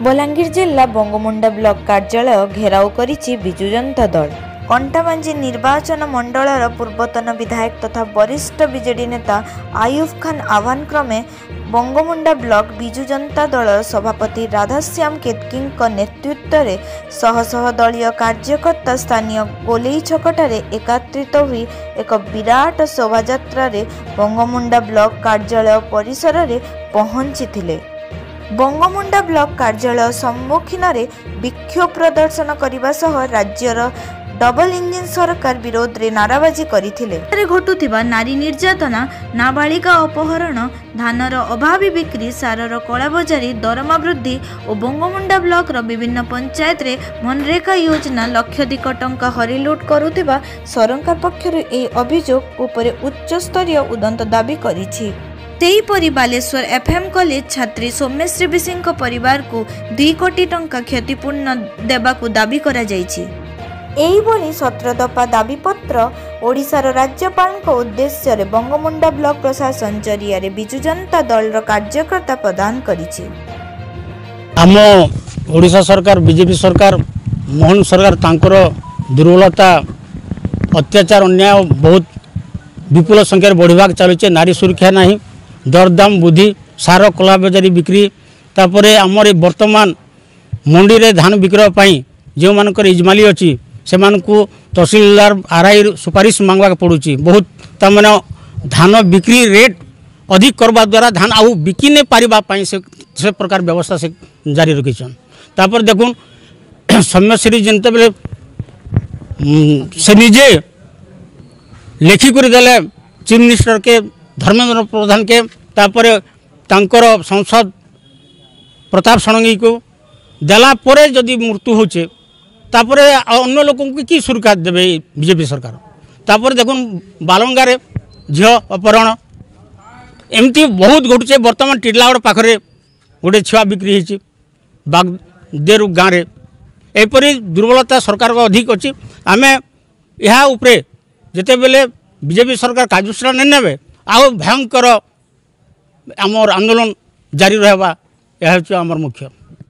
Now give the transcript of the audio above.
बलांगीर जिला बंगमुंडा ब्लॉक कार्यालय घेराव करिछि बिजु जनता दल। कंटाबांजी निर्वाचन मंडलर पूर्वतन विधायक तथा वरिष्ठ बीजेडी नेता आयुब खान आह्वान क्रमे बंगमुंडा ब्लॉक बिजु जनता दल सभापति राधाश्याम केतकी नेतृत्व में शह शह दलीय कार्यकर्ता स्थानीय गोलेई छकटारे एकत्रित हुई एक विराट शोभायात्रा बंगमुंडा ब्लॉक कार्यालय परिसर में पहुंची। बंगमुंडा ब्लॉक कार्यालय सम्मुखीन विक्षोभ प्रदर्शन करने सह राज्यर डबल इंजिन सरकार विरोध में नाराबाजी करथिले। घटुथिबा नारी निर्यातना, नाबालिका अपहरण, धानर अभावी बिक्री, सारर कलाबजारी, दरमा वृद्धि और बंगमुंडा ब्लॉक विभिन्न पंचायत रे मनरेगा योजना लक्षाधिक टंका हरिलुट करुथिबा सरकार पक्षर ए अभियोग उपरे उच्च स्तरीय उदंत दाबी करिछि। सेहीपरि बालेश्वर एफएम कॉलेज छात्री सौम्यश्री विसिंह परिवार को 2 कोटी टंका क्षतिपूर्ण देबाकू दाबी करा जायछि। एहिभଳି 17 दफा दाबीपत्र ओडिशार राज्यपाल उद्देश्य रे बंगमुंडा ब्लॉक प्रशासन जरिया बिजु जनता दल कार्यकर्ता प्रदान करिछि। आम ओडिशा सरकार बीजेपी सरकार मोहन सरकार तांकर दुर्बलता अत्याचार अन्याय बहुत विपुल संख्यार बढ़िबाक चलुचे। नारी सुरक्षा नहीं, दरदाम वृद्धि, सार कलाबजारी बिक्री, तापरे आमर वर्तमान मंडी रे धान विक्रय पाई जो मानकर इजमाली अच्छी से तहसीलदार आरआई सुपारिश मांगवा पड़ुची। बहुत तमाने धान बिक्री रेट अधिक करवा द्वारा धान आउ बिकी नहीं पारिबा से प्रकार व्यवस्था से जारी रखीछन। तापर देखुन सौम्यश्री जनते बेले से निजे लेखिक देले चीफ मिनिस्टर के धर्मेंद्र प्रधान के, तापर तांकर संसद प्रताप षडंगी को देला परे जदि मृत्यु होचे तापर अन्य लोक कि सुरक्षा देवे बीजेपी सरकार। तापर देखुन बालंगारे झील अपहरण एमती बहुत घटुचे। वर्तमान टिडलागड़ पाखरे गोटे छुआ बिक्री होती बागदेर गाँव में। एपरी दुर्बलता सरकार को अधिक अच्छी। आम या जिते बेले बीजेपी सरकार कार्यानुष्ठान नहीं ने आउ भयंकर आमर आंदोलन जारी रहा। यह आमर मुख्य।